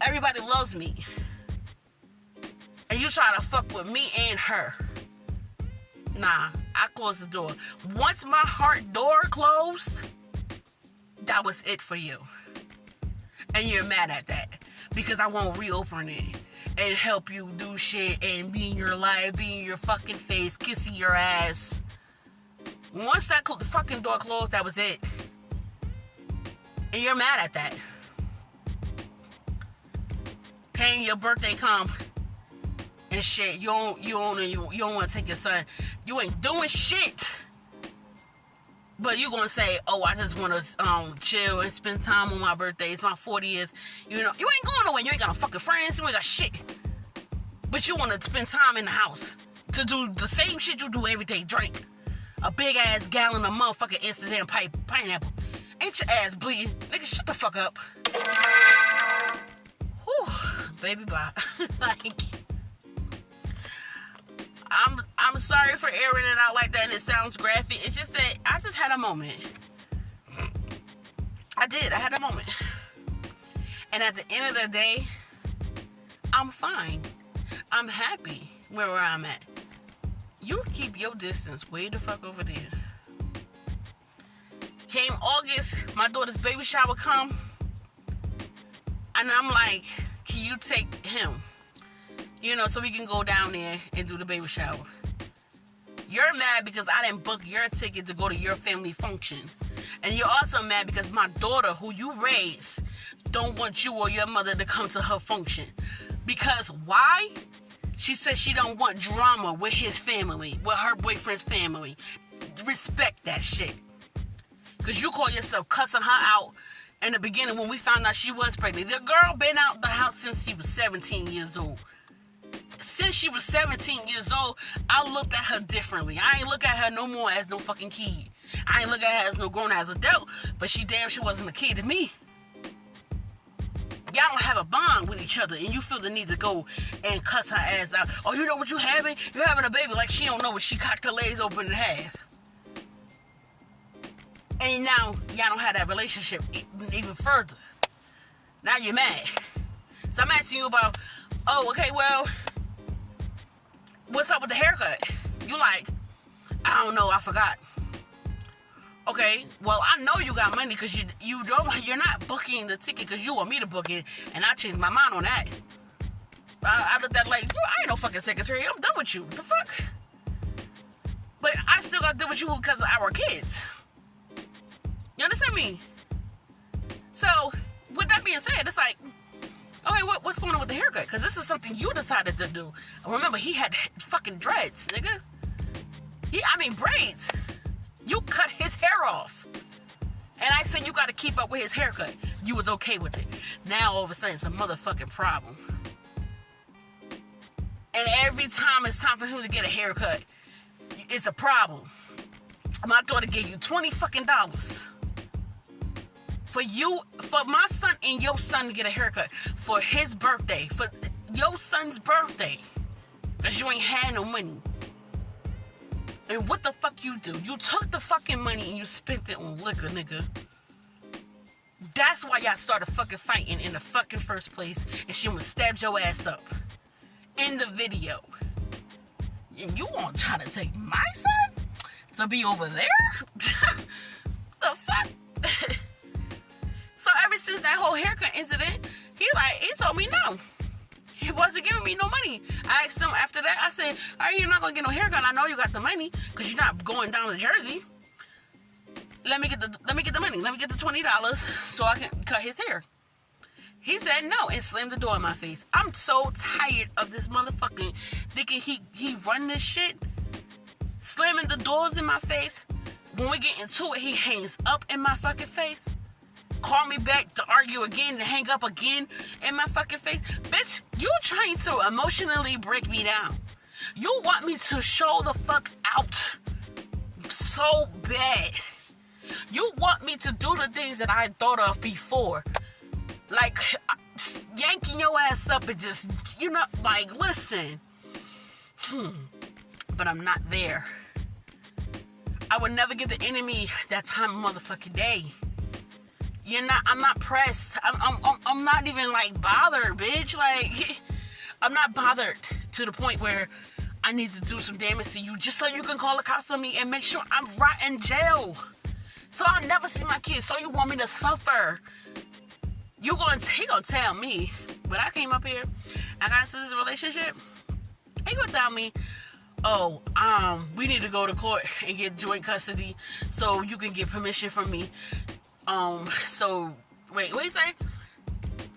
everybody loves me. And you try to fuck with me and her. Nah, I closed the door. Once my heart door closed, that was it for you. And you're mad at that. Because I won't reopen it. And help you do shit and be in your life, be in your fucking face, kissing your ass. Once that fucking door closed, that was it. And you're mad at that. Can your birthday come and shit, you don't want to take your son. You ain't doing shit. But you gonna say, oh, I just want to chill and spend time on my birthday. It's my 40th. You know, you ain't going nowhere. You ain't got no fucking friends. You ain't got shit. But you want to spend time in the house to do the same shit you do every day. Drink a big ass gallon of motherfucking instant pineapple. Ain't your ass bleeding? Nigga, shut the fuck up. Whew, baby, bye. Like, I'm sorry for airing it out like that and it sounds graphic. It's just that I just had a moment. I had a moment. And at the end of the day, I'm fine. I'm happy where I'm at. You keep your distance way the fuck over there. Came August, my daughter's baby shower come. And I'm like, can you take him? You know, so we can go down there and do the baby shower. You're mad because I didn't book your ticket to go to your family function. And you're also mad because my daughter, who you raised, don't want you or your mother to come to her function. Because why? She says she don't want drama with his family, with her boyfriend's family. Respect that shit. Because you call yourself cussing her out in the beginning when we found out she was pregnant. The girl been out the house since she was 17 years old. Since she was 17 years old, I looked at her differently. I ain't look at her no more as no fucking kid. I ain't look at her as no grown-ass adult, but she damn sure wasn't a kid to me. Y'all don't have a bond with each other, and you feel the need to go and cuss her ass out. Oh, you know what you having? You're having a baby. Like she don't know what she cocked her legs open in half. And now, y'all don't have that relationship even further. Now you're mad. So I'm asking you about, oh, okay, well, what's up with the haircut? You like, I don't know, I forgot. Okay, well, I know you got money because you're not booking the ticket because you want me to book it, and I changed my mind on that. I looked at it like, I ain't no fucking secretary. I'm done with you. What the fuck? But I still got to deal with you because of our kids. You understand me? So, with that being said, it's like, okay, what's going on with the haircut? Because this is something you decided to do. Remember, he had fucking dreads, nigga. Braids. You cut his hair off. And I said you got to keep up with his haircut. You was okay with it. Now, all of a sudden, it's a motherfucking problem. And every time it's time for him to get a haircut, it's a problem. My daughter gave you $20 fucking for my son and your son to get a haircut for his birthday, for your son's birthday, because you ain't had no money. And what the fuck you do? You took the fucking money and you spent it on liquor, nigga. That's why y'all started fucking fighting in the fucking first place, and she would stab your ass up in the video. And you want to try to take my son to be over there? The fuck? So ever since that whole haircut incident, he told me no. He wasn't giving me no money. I asked him after that, I said, are you not going to get no haircut? I know you got the money because you're not going down to Jersey. Let me get the money. Let me get the $20 so I can cut his hair. He said no and slammed the door in my face. I'm so tired of this motherfucking thinking he run this shit. Slamming the doors in my face. When we get into it, he hangs up in my fucking face. Call me back to argue again and hang up again in my fucking face. Bitch, you trying to emotionally break me down. You want me to show the fuck out so bad. You want me to do the things that I thought of before. Like, yanking your ass up and just, listen. But I'm not there. I would never give the enemy that time of motherfucking day. I'm not pressed. I'm not even, bothered, bitch. I'm not bothered to the point where I need to do some damage to you just so you can call the cops on me and make sure I'm right in jail. So I'll never see my kids. So you want me to suffer. He gonna tell me, but I came up here, I got into this relationship, he gonna tell me, we need to go to court and get joint custody so you can get permission from me. What you say?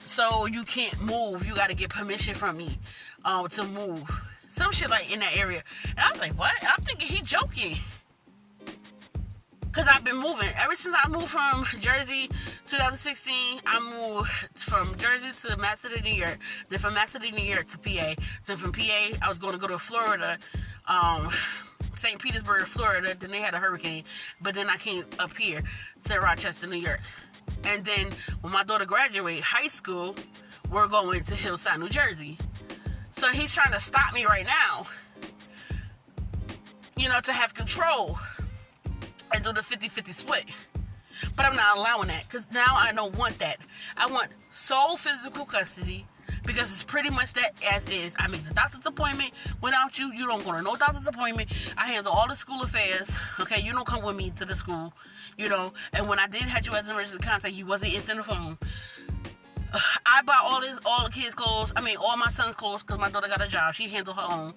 So you can't move, you gotta get permission from me, to move. Some shit in that area. And I was like, what? And I'm thinking he joking. Because I've been moving. Ever since I moved from Jersey, 2016, I moved from Jersey to Madison, New York. Then from Madison, New York to PA. Then from PA, I was going to go to Florida, St. Petersburg, Florida. Then they had a hurricane. But then I came up here to Rochester, New York. And then when my daughter graduated high school, we're going to Hillside, New Jersey. So he's trying to stop me right now, to have control and do the 50-50 split. But I'm not allowing that because now I don't want that. I want sole physical custody because it's pretty much that as is. I make the doctor's appointment without you. You don't go to no doctor's appointment. I handle all the school affairs. Okay, you don't come with me to the school, And when I did have you as an emergency contact, you wasn't answering the phone. I buy all the kids' clothes. All my son's clothes because my daughter got a job. She handled her own.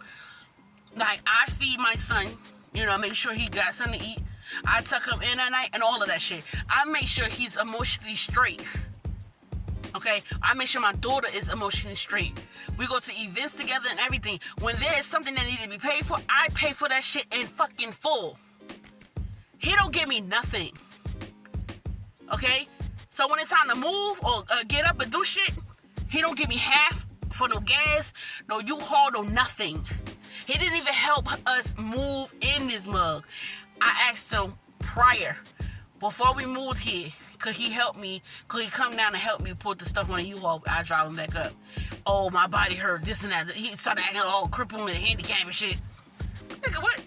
I feed my son. Make sure he got something to eat. I tuck him in at night and all of that shit. I make sure he's emotionally straight. Okay, I make sure my daughter is emotionally straight. We go to events together and everything. When there is something that needs to be paid for, I pay for that shit in fucking full. He don't give me nothing. Okay, so when it's time to move or get up and do shit, he don't give me half for no gas, no U-Haul, no nothing. He didn't even help us move in this mug. I asked him prior, before we moved here, could he help me? Could he come down and help me put the stuff on the U-Haul? I drive him back up. Oh, my body hurt, this and that. He started acting all crippled and handicapped and shit. Nigga, what?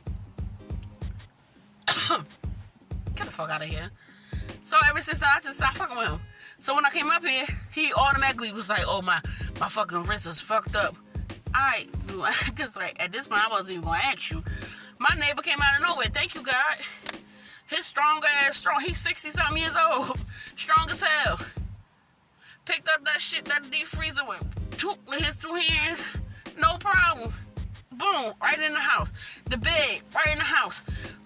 Get the fuck out of here. So ever since I just stopped fucking with him. So when I came up here, he automatically was like, oh, my fucking wrist is fucked up. Alright, because like, at this point, I wasn't even going to ask you. My neighbor came out of nowhere. Thank you, God. His strong. He's 60-something years old. Strong as hell. Picked up that shit, that deep freezer with his two hands. No problem. Boom, right in the house. The bed, right in the house.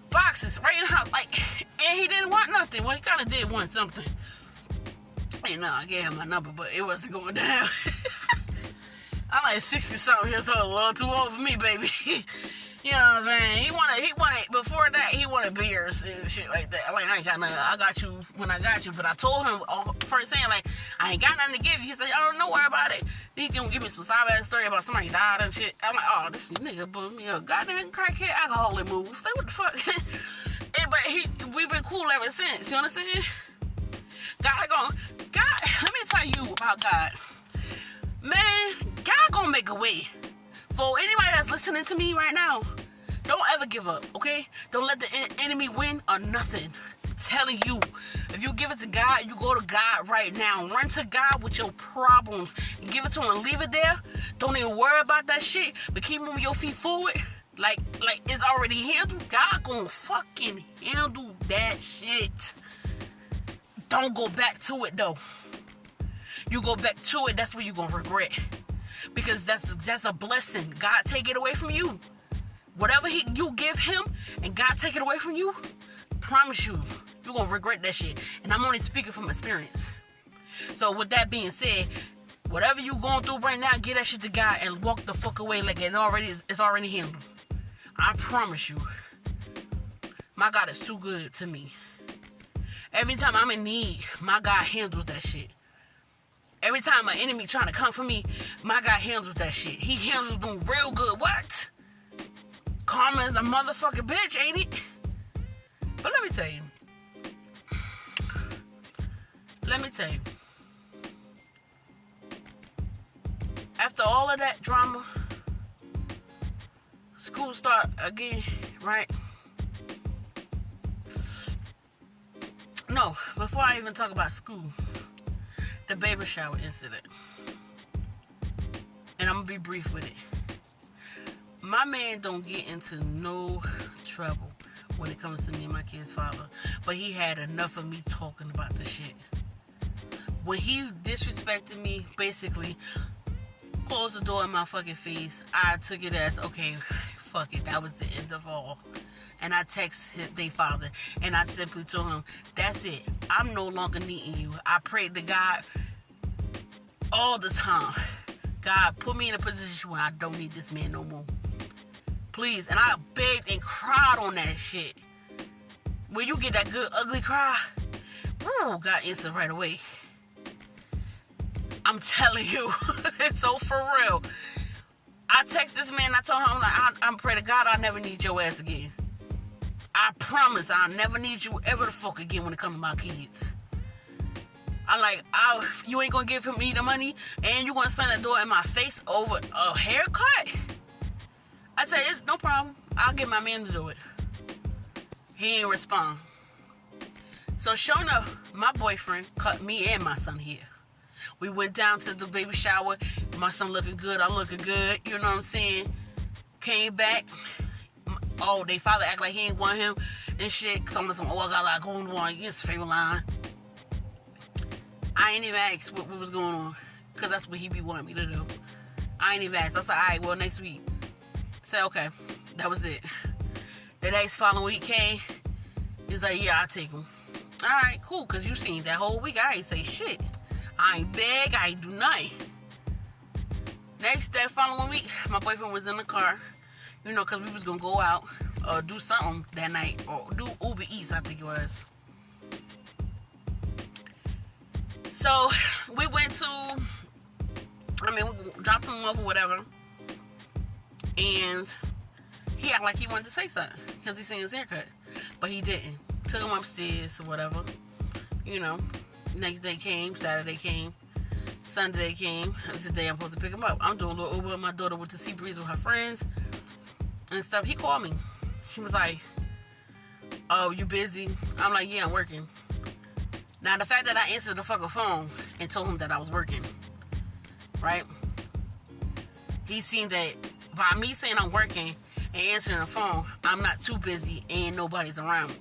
Boxes, right in the house. Like, and he didn't want nothing. Well, he kind of did want something. And I gave him my number, but it wasn't going down. I'm like 60-something years old, a little too old for me, baby. You know what I'm saying? He wanted, before that, he wanted beers and shit like that. I'm like, I ain't got nothing. I got you when I got you. But I told him first thing, like, I ain't got nothing to give you. He said, I don't worry about it. He gonna give me some sob-ass story about somebody died and shit. I'm like, oh, this nigga put me a goddamn crackhead alcoholic move. Like, what the fuck? But we've been cool ever since. You understand? God, let me tell you about God. Man, God gonna make a way. For anybody that's listening to me right now, don't ever give up, okay? Don't let the enemy win or nothing. I'm telling you, if you give it to God, you go to God right now. Run to God with your problems. And give it to him and leave it there. Don't even worry about that shit, but keep moving your feet forward. Like it's already handled. God gonna fucking handle that shit. Don't go back to it, though. You go back to it, that's what you're gonna regret. Because that's a blessing. God take it away from you. Whatever you give him and God take it away from you, promise you, you're gonna regret that shit. And I'm only speaking from experience. So with that being said, whatever you going through right now, get that shit to God and walk the fuck away like it's already handled. I promise you. My God is too good to me. Every time I'm in need, my God handles that shit. Every time an enemy trying to come for me, my God handles that shit. He handles them real good. What? Karma is a motherfucking bitch, ain't it? But let me tell you. After all of that drama, school start again, right? No, before I even talk about school, the baby shower incident. And I'm gonna be brief with it. My man don't get into no trouble when it comes to me and my kid's father. But he had enough of me talking about the shit. When he disrespected me, basically closed the door in my fucking face, I took it as, okay, fuck it, that was the end of all. And I texted their father, and I simply told him, that's it. I'm no longer needing you. I prayed to God all the time. God, put me in a position where I don't need this man no more. Please. And I begged and cried on that shit. When you get that good, ugly cry, woo, God answered right away. I'm telling you. So for real. I text this man, I told him, I'm praying to God I'll never need your ass again. I promise I'll never need you ever the fuck again when it comes to my kids. You ain't gonna give me the money and you gonna slam the door in my face over a haircut? I said, it's no problem. I'll get my man to do it. He ain't respond. So sure enough, my boyfriend cut me and my son here. We went down to the baby shower. My son looking good. I'm looking good. You know what I'm saying? Came back. Oh, they father act like he ain't want him and shit. Some I got a lot going on. It's favorite line. I ain't even asked what was going on. Because that's what he be wanting me to do. I ain't even asked. I said, alright, well, next week. Said, okay. That was it. The next following week came. He was like, yeah, I'll take him. Alright, cool. Because you seen that whole week, I ain't say shit. I ain't beg, I ain't do nothing. That following week, my boyfriend was in the car, you know, because we was going to go out or do something that night, or do Uber Eats, I think it was. So, we went to, we dropped him off or whatever, and he acted like he wanted to say something, because he seen his haircut, but he didn't. Took him upstairs or whatever, you know. Next day came, Saturday came, Sunday came. This is the day I'm supposed to pick him up. I'm doing a little Uber with my daughter with the sea breeze with her friends and stuff. He called me. He was like, "Oh, you busy?" I'm like, "Yeah, I'm working." Now, the fact that I answered the fucking phone and told him that I was working, right? He seen that by me saying I'm working and answering the phone, I'm not too busy and nobody's around me.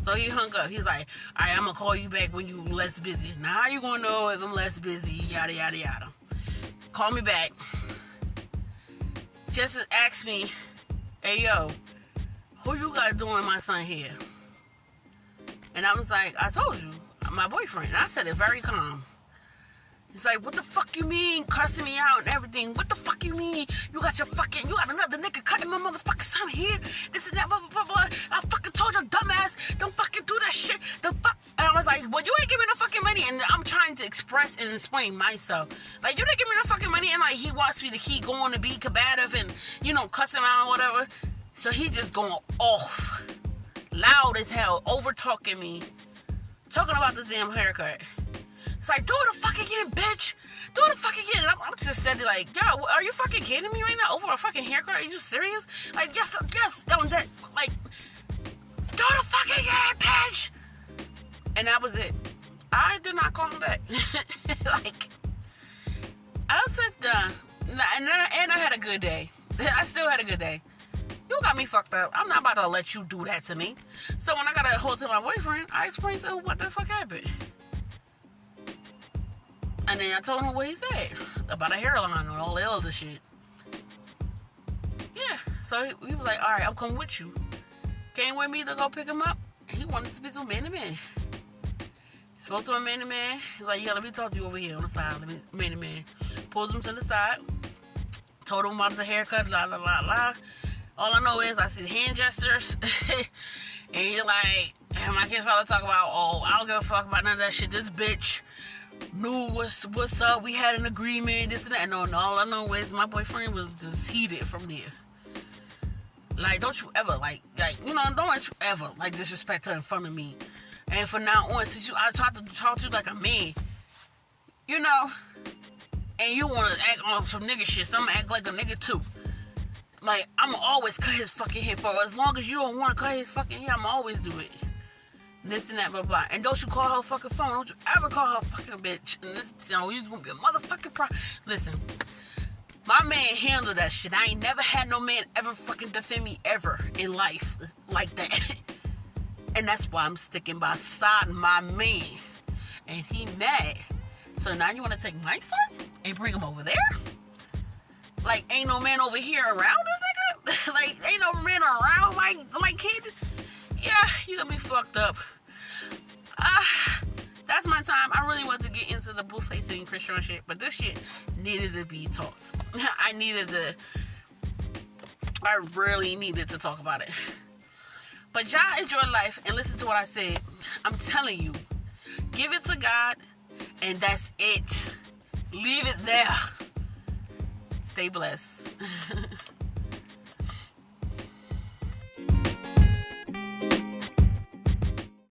So he hung up. He's like, "All right, I'm going to call you back when you less busy." Now, how you going to know if I'm less busy? Yada, yada, yada. Call me back. Just ask me, "Hey, yo, who you got doing my son here?" And I was like, "I told you, my boyfriend." And I said it very calm. He's like, "What the fuck you mean?" Cussing me out and everything. "What the fuck you mean? You got another nigga cutting my motherfucking son here? This and that, blah, blah, blah, blah. I fucking told your dumbass, don't fucking do that shit. The fuck." And I was like, "Well, you ain't giving me no fucking money." And I'm trying to express and explain myself. Like, you didn't give me no fucking money. And like, he wants me to keep going to be combative and, you know, cuss him out or whatever. So he just going off. Loud as hell. Over talking me. Talking about this damn haircut. It's like, "Do it the fuck again, bitch. Do it the fuck again." And I'm just steady like, "Yo, are you fucking kidding me right now? Over a fucking haircut? Are you serious?" Like, yes, on that. Like, "Do the fuck again, bitch." And that was it. I did not call him back. Like, I said, and I had a good day. I still had a good day. You got me fucked up. I'm not about to let you do that to me. So when I got a hold to my boyfriend, I explained to him what the fuck happened. And then I told him what he said about a hairline and all the other shit. Yeah. So he was like, "All right, I'm coming with you." Came with me to go pick him up. He wanted to speak to a man-to-man. Spoke to a man-to-man. He's like, "Yeah, let me talk to you over here on the side." Let me man-to-man. Pulled him to the side. Told him about the haircut, la, la, la, la. All I know is I see hand gestures. And he like, and my kid's father talk about, "Oh, I don't give a fuck about none of that shit. This bitch knew what's up. We had an agreement, this and that." No, all I know is my boyfriend was just heated from there. Like, don't you ever, like, you know, don't you ever, like, disrespect her in front of me. And from now on, since I tried to talk to you like a man, you know, and you want to act on some nigga shit, so I'm going to act like a nigga too. Like, I'm going to always cut his fucking hair for as long as you don't want to cut his fucking hair, I'm going to always do it. This and that, blah, blah. And don't you call her fucking phone. Don't you ever call her fucking bitch. And this, you know, you're going to be a motherfucking Listen, my man handled that shit. I ain't never had no man ever fucking defend me ever in life like that. And that's why I'm sticking by side my man. And he mad. So now you want to take my son and bring him over there? Like, ain't no man over here around this nigga? Like, ain't no man around my kid? Yeah, you got me fucked up. That's my time. I really want to get into the Blueface and Chrissean shit, but this shit needed to be talked. I really needed to talk about it. But y'all enjoy life and listen to what I said. I'm telling you, give it to God, and that's it. Leave it there. Stay blessed.